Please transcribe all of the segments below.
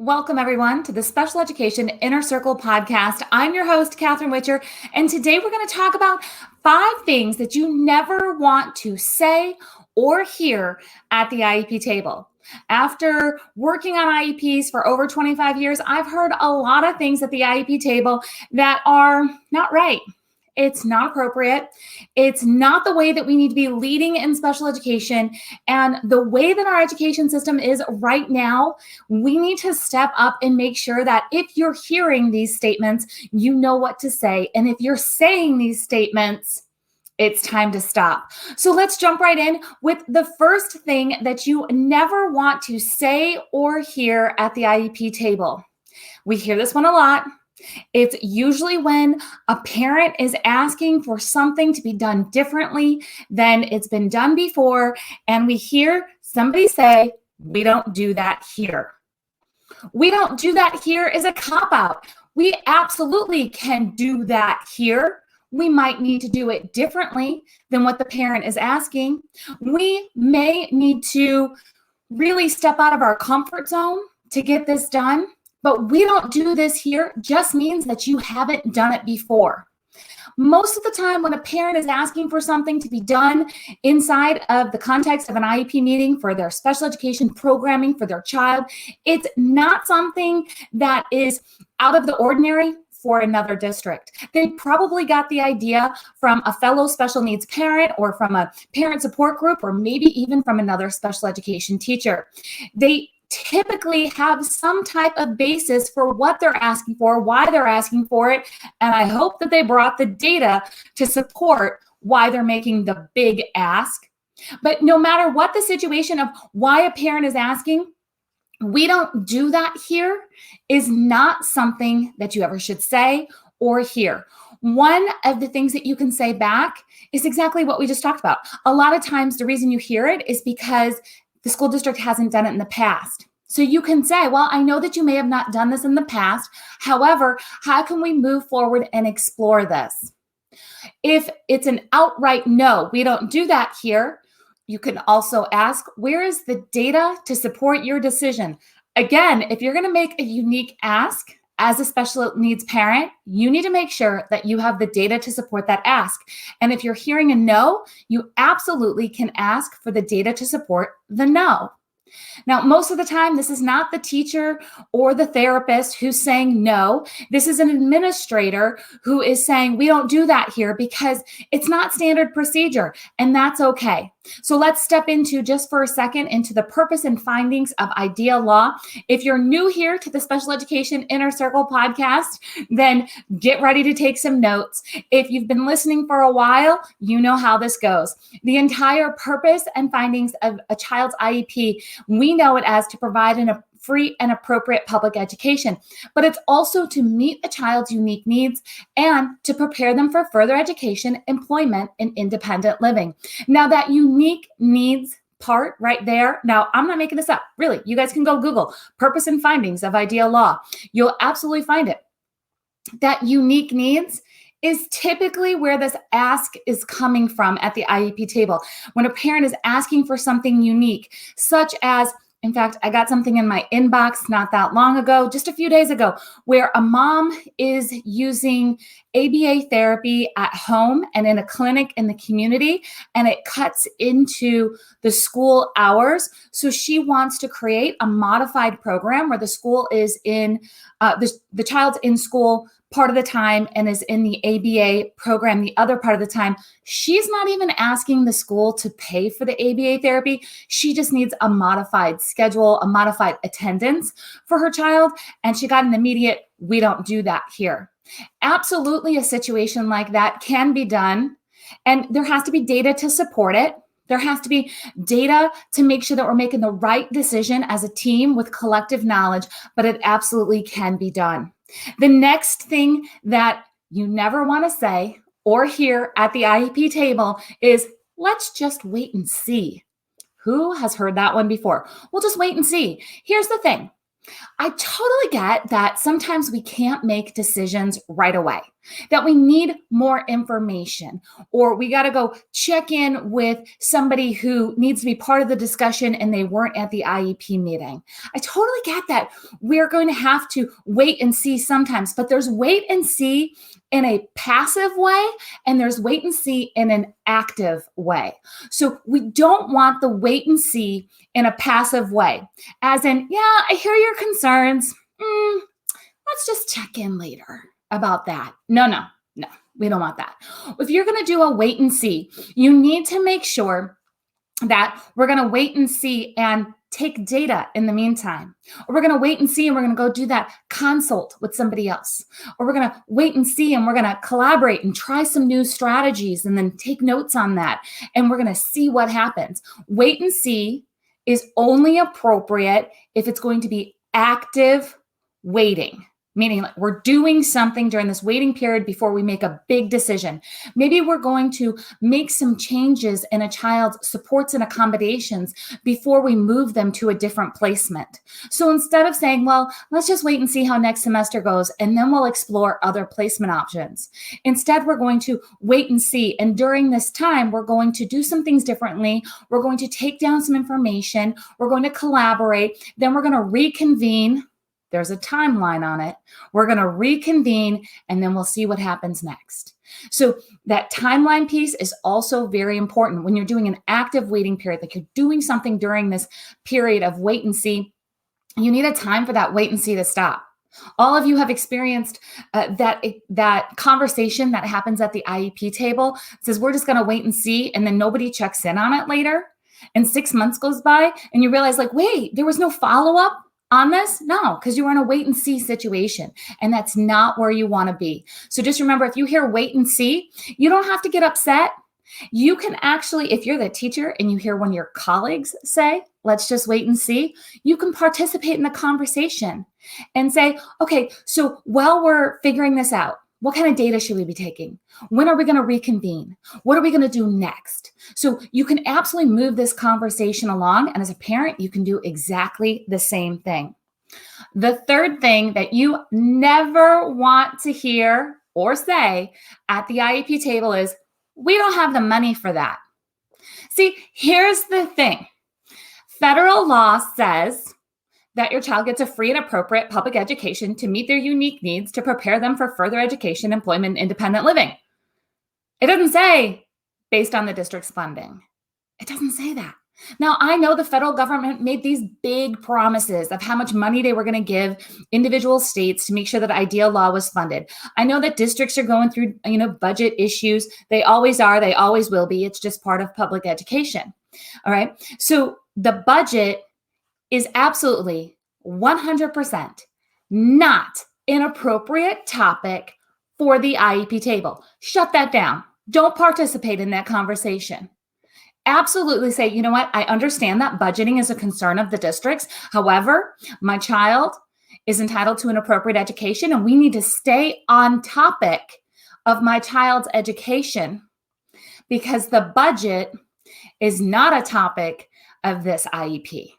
Welcome, everyone, to the Special Education Inner Circle podcast. I'm your host, Catherine Witcher, and today we're going to talk about 5 things that you never want to say or hear at the IEP table. After working on IEPs for over 25 years, I've heard a lot of things at the IEP table that are not right. It's not appropriate. It's not the way that we need to be leading in special education. And the way that our education system is right now, we need to step up and make sure that if you're hearing these statements, you know what to say. And if you're saying these statements, it's time to stop. So let's jump right in with the first thing that you never want to say or hear at the IEP table. We hear this one a lot. It's usually when a parent is asking for something to be done differently than it's been done before, and we hear somebody say, "We don't do that here." "We don't do that here" is a cop-out. We absolutely can do that here. We might need to do it differently than what the parent is asking. We may need to really step out of our comfort zone to get this done. But "we don't do this here" just means that you haven't done it before. Most of the time when a parent is asking for something to be done inside of the context of an IEP meeting for their special education programming for their child, it's not something that is out of the ordinary for another district. They probably got the idea from a fellow special needs parent or from a parent support group or maybe even from another special education teacher. They typically have some type of basis for what they're asking for, why they're asking for it, and I hope that they brought the data to support why they're making the big ask. But no matter what the situation of why a parent is asking, "We don't do that here" is not something that you ever should say or hear. One of the things that you can say back is exactly what we just talked about. A lot of times the reason you hear it is because the school district hasn't done it in the past. So you can say, "Well, I know that you may have not done this in the past. However, how can we move forward and explore this?" If it's an outright no, "We don't do that here," you can also ask, "Where is the data to support your decision?" Again, if you're going to make a unique ask as a special needs parent, you need to make sure that you have the data to support that ask. And if you're hearing a no, you absolutely can ask for the data to support the no. Now, most of the time, this is not the teacher or the therapist who's saying no. This is an administrator who is saying, "We don't do that here," because it's not standard procedure, and that's okay. So let's step into just for a second into the purpose and findings of IDEA law. If you're new here to the Special Education Inner Circle podcast, then get ready to take some notes. If you've been listening for a while, you know how this goes. The entire purpose and findings of a child's IEP, we know it as to provide a free and appropriate public education, but it's also to meet a child's unique needs and to prepare them for further education, employment, and independent living. Now, that unique needs part right there, now I'm not making this up, really, you guys can go Google purpose and findings of IDEA law. You'll absolutely find it. That unique needs is typically where this ask is coming from at the IEP table. When a parent is asking for something unique, such as, in fact, I got something in my inbox not that long ago, just a few days ago, where a mom is using ABA therapy at home and in a clinic in the community, and it cuts into the school hours. So she wants to create a modified program where the school is in, the child's in school part of the time and is in the ABA program the other part of the time. She's not even asking the school to pay for the ABA therapy. She just needs a modified schedule, a modified attendance for her child. And she got an immediate, "We don't do that here." Absolutely, a situation like that can be done. And there has to be data to support it. There has to be data to make sure that we're making the right decision as a team with collective knowledge, but it absolutely can be done. The next thing that you never want to say or hear at the IEP table is, "Let's just wait and see." Who has heard that one before? We'll just wait and see. Here's the thing. I totally get that sometimes we can't make decisions right away. that we need more information, or we got to go check in with somebody who needs to be part of the discussion and they weren't at the IEP meeting. I totally get that. We're going to have to wait and see sometimes, but there's wait and see in a passive way, and there's wait and see in an active way. So we don't want the wait and see in a passive way, as in, yeah, I hear your concerns. Let's just check in later about that. No, we don't want that. If you're going to do a wait and see, you need to make sure that we're going to wait and see and take data in the meantime. Or we're going to wait and see and we're going to go do that consult with somebody else. Or we're going to wait and see and we're going to collaborate and try some new strategies and then take notes on that. And we're going to see what happens. Wait and see is only appropriate if it's going to be active waiting. Meaning like we're doing something during this waiting period before we make a big decision. Maybe we're going to make some changes in a child's supports and accommodations before we move them to a different placement. So instead of saying, well, let's just wait and see how next semester goes, and then we'll explore other placement options. Instead, we're going to wait and see. And during this time, we're going to do some things differently. We're going to take down some information. We're going to collaborate. Then we're going to reconvene. There's a timeline on it. We're going to reconvene and then we'll see what happens next. So that timeline piece is also very important when you're doing an active waiting period, like you're doing something during this period of wait and see. You need a time for that wait and see to stop. All of you have experienced that conversation that happens at the IEP table. It says we're just going to wait and see, and then nobody checks in on it later. And 6 months goes by and you realize like, wait, there was no follow-up on this? No, because you were in a wait and see situation, and that's not where you want to be. So just remember, if you hear wait and see, you don't have to get upset. You can actually, if you're the teacher and you hear one of your colleagues say, let's just wait and see, you can participate in the conversation and say, okay, so while we're figuring this out, what kind of data should we be taking? When are we going to reconvene? What are we going to do next? So you can absolutely move this conversation along. And as a parent, you can do exactly the same thing. The third thing that you never want to hear or say at the IEP table is, we don't have the money for that. See, here's the thing. Federal law says that your child gets a free and appropriate public education to meet their unique needs to prepare them for further education, employment, and independent living. It doesn't say based on the district's funding. It doesn't say that. Now, I know the federal government made these big promises of how much money they were going to give individual states to make sure that IDEA law was funded. I know that districts are going through, budget issues. They always are. They always will be. It's just part of public education. All right. So the budget is absolutely 100% not an appropriate topic for the IEP table. Shut that down. Don't participate in that conversation. Absolutely say, you know what? I understand that budgeting is a concern of the districts. However, my child is entitled to an appropriate education, and we need to stay on topic of my child's education because the budget is not a topic of this IEP.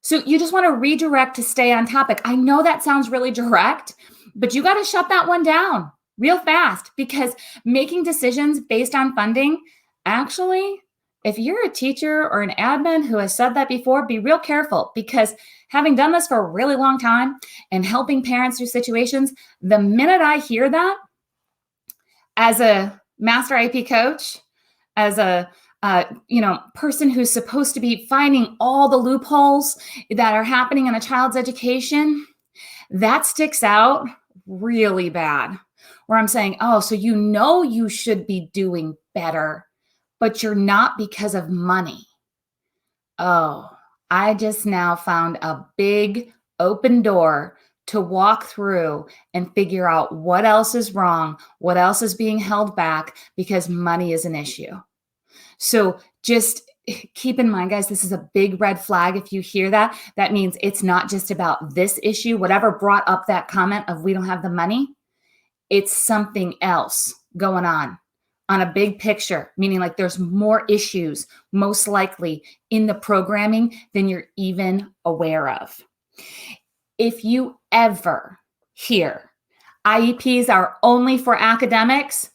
So you just want to redirect to stay on topic. I know that sounds really direct, but you got to shut that one down real fast because making decisions based on funding, actually, if you're a teacher or an admin who has said that before, be real careful because having done this for a really long time and helping parents through situations, the minute I hear that as a master IEP coach, as a person who's supposed to be finding all the loopholes that are happening in a child's education, that sticks out really bad. Where I'm saying, oh, so you should be doing better, but you're not because of money. Oh, I just now found a big open door to walk through and figure out what else is wrong, what else is being held back because money is an issue. So just keep in mind, guys, this is a big red flag. If you hear that, that means it's not just about this issue, whatever brought up that comment of we don't have the money, it's something else going on a big picture, meaning like there's more issues most likely in the programming than you're even aware of. If you ever hear IEPs are only for academics.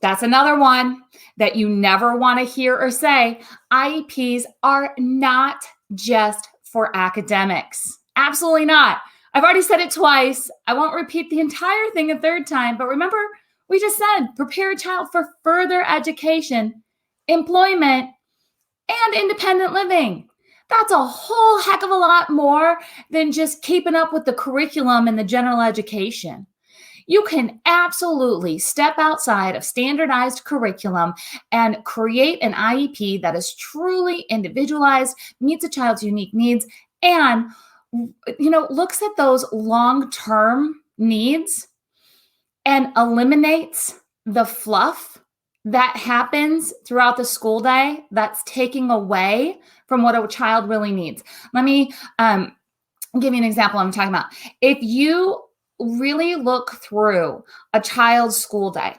That's another one that you never want to hear or say. IEPs are not just for academics. Absolutely not. I've already said it twice. I won't repeat the entire thing a third time, but remember, we just said prepare a child for further education, employment, and independent living. That's a whole heck of a lot more than just keeping up with the curriculum and the general education. You can absolutely step outside of standardized curriculum and create an IEP that is truly individualized, meets a child's unique needs, and looks at those long-term needs and eliminates the fluff that happens throughout the school day that's taking away from what a child really needs. Let me give you an example I'm talking about. If you really look through a child's school day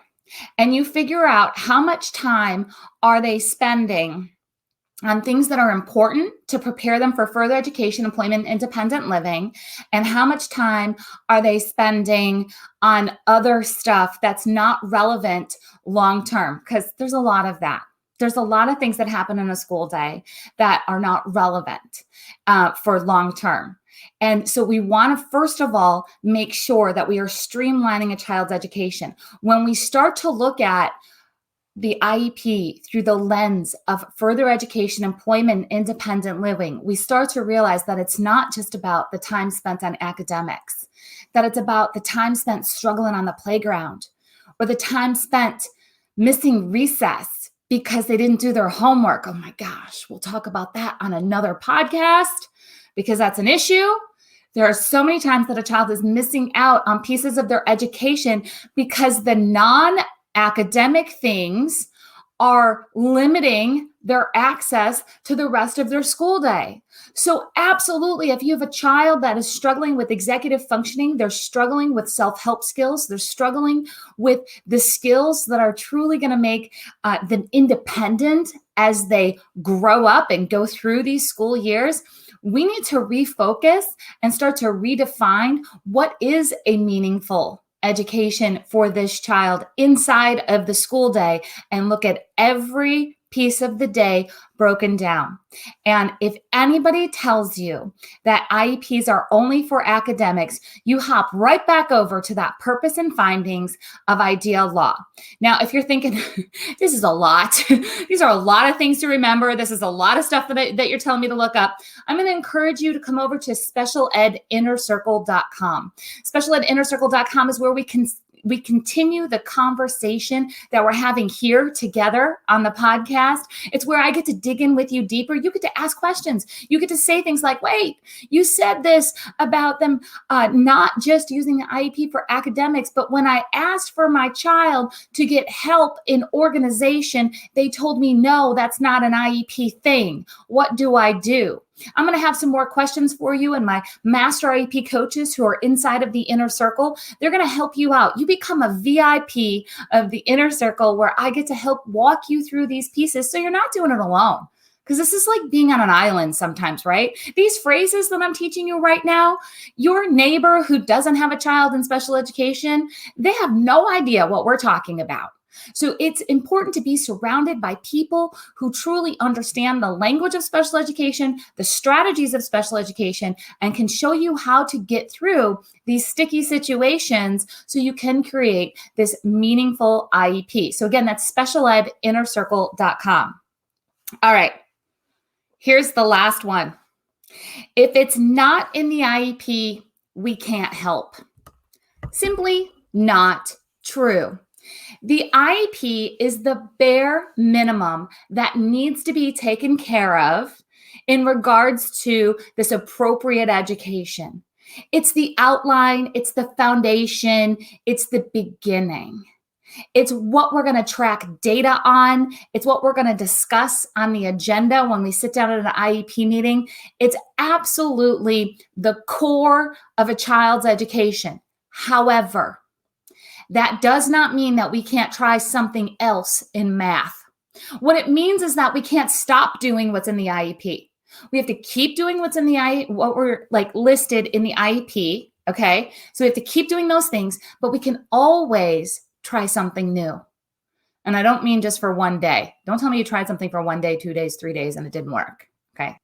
and you figure out how much time are they spending on things that are important to prepare them for further education, employment, independent living, and how much time are they spending on other stuff that's not relevant long-term, because there's a lot of that. There's a lot of things that happen in a school day that are not relevant for long-term. And so we want to, first of all, make sure that we are streamlining a child's education. When we start to look at the IEP through the lens of further education, employment, independent living, we start to realize that it's not just about the time spent on academics, that it's about the time spent struggling on the playground, or the time spent missing recess because they didn't do their homework. Oh my gosh, we'll talk about that on another podcast because that's an issue. There are so many times that a child is missing out on pieces of their education because the non-academic things are limiting their access to the rest of their school day. So absolutely, if you have a child that is struggling with executive functioning, they're struggling with self-help skills, they're struggling with the skills that are truly going to make them independent as they grow up and go through these school years, we need to refocus and start to redefine what is a meaningful education for this child inside of the school day and look at every piece of the day broken down. And if anybody tells you that IEPs are only for academics, you hop right back over to that purpose and findings of ideal law. Now, if you're thinking, this is a lot, these are a lot of things to remember, this is a lot of stuff that you're telling me to look up, I'm going to encourage you to come over to specialedinnercircle.com. Specialedinnercircle.com is where we continue the conversation that we're having here together on the podcast. It's where I get to dig in with you deeper. You get to ask questions. You get to say things like, wait, you said this about them not just using the IEP for academics, but when I asked for my child to get help in organization, they told me, no, that's not an IEP thing. What do I do? I'm going to have some more questions for you and my master IEP coaches who are inside of the Inner Circle. They're going to help you out. You become a VIP of the Inner Circle where I get to help walk you through these pieces so you're not doing it alone. Because this is like being on an island sometimes, right? These phrases that I'm teaching you right now, your neighbor who doesn't have a child in special education, they have no idea what we're talking about. So it's important to be surrounded by people who truly understand the language of special education, the strategies of special education, and can show you how to get through these sticky situations so you can create this meaningful IEP. So again, that's specialedinnercircle.com. All right, here's the last one. If it's not in the IEP, we can't help. Simply not true. The IEP is the bare minimum that needs to be taken care of in regards to this appropriate education. It's the outline, it's the foundation, it's the beginning. It's what we're going to track data on. It's what we're going to discuss on the agenda when we sit down at an IEP meeting. It's absolutely the core of a child's education. However, that does not mean that we can't try something else in math. What it means is that we can't stop doing what's in the IEP. We have to keep doing what's in the what we're listed in the IEP. Okay. So we have to keep doing those things, but we can always try something new. And I don't mean just for one day. Don't tell me you tried something for 1 day, 2 days, 3 days, and it didn't work. Okay.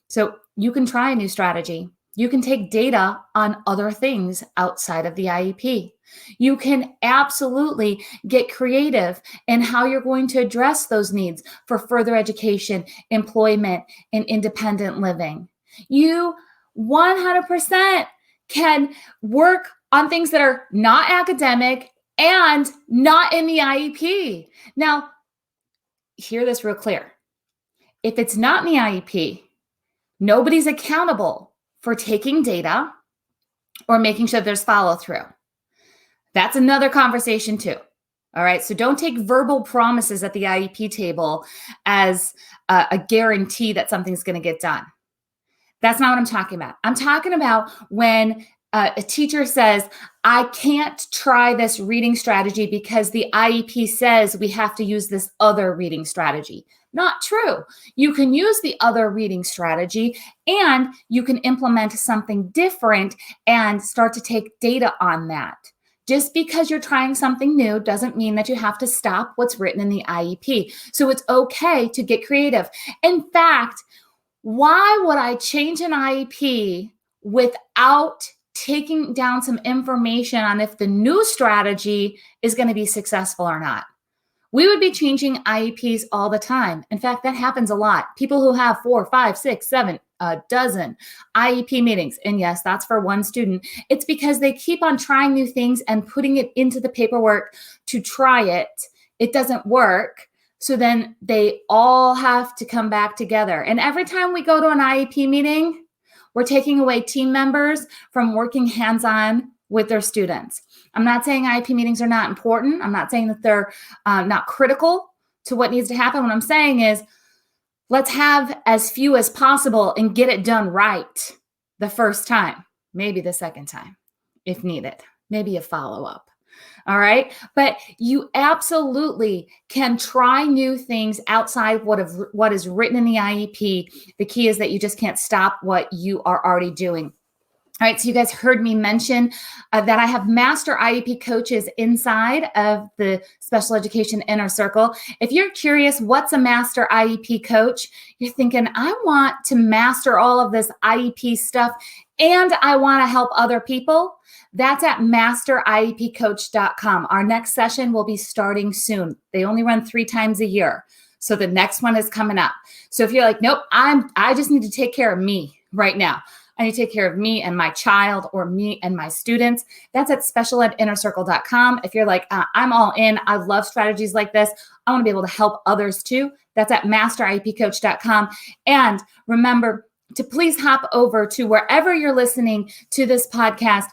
So you can try a new strategy. You can take data on other things outside of the IEP. You can absolutely get creative in how you're going to address those needs for further education, employment, and independent living. You 100% can work on things that are not academic and not in the IEP. Now, hear this real clear. If it's not in the IEP, nobody's accountable for taking data or making sure there's follow through. That's another conversation too. All right. So don't take verbal promises at the IEP table as a guarantee that something's going to get done. That's not what I'm talking about. I'm talking about when a teacher says, I can't try this reading strategy because the IEP says we have to use this other reading strategy. Not true. You can use the other reading strategy and you can implement something different and start to take data on that. Just because you're trying something new doesn't mean that you have to stop what's written in the IEP. So it's okay to get creative. In fact, why would I change an IEP without taking down some information on if the new strategy is going to be successful or not? We would be changing IEPs all the time. In fact, that happens a lot. People who have 4, 5, 6, 7, a dozen IEP meetings, and yes, that's for one student. It's because they keep on trying new things and putting it into the paperwork to try it. It doesn't work. So then they all have to come back together. And every time we go to an IEP meeting, we're taking away team members from working hands-on with their students. I'm not saying IEP meetings are not important. I'm not saying that they're not critical to what needs to happen. What I'm saying is let's have as few as possible and get it done right the first time, maybe the second time if needed, maybe a follow-up. All right. But you absolutely can try new things outside what is written in the IEP. The key is that you just can't stop what you are already doing. All right, so you guys heard me mention that I have master IEP coaches inside of the Special Education Inner Circle. If you're curious, what's a master IEP coach? You're thinking, I want to master all of this IEP stuff and I want to help other people. That's at masteriepcoach.com. Our next session will be starting soon. They only run 3 times a year. So the next one is coming up. So if you're like, nope, I just need to take care of me right now. I need to take care of me and my child or me and my students. That's at specialedinnercircle.com. If you're like, I'm all in, I love strategies like this, I want to be able to help others too. That's at masteriepcoach.com. And remember to please hop over to wherever you're listening to this podcast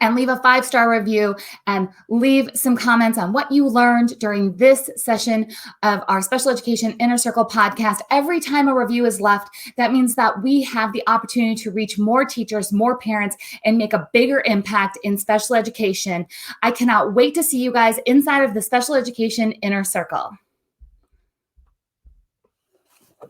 and leave a 5-star review and leave some comments on what you learned during this session of our Special Education Inner Circle podcast. Every time a review is left, that means that we have the opportunity to reach more teachers, more parents, and make a bigger impact in special education. I cannot wait to see you guys inside of the Special Education Inner Circle.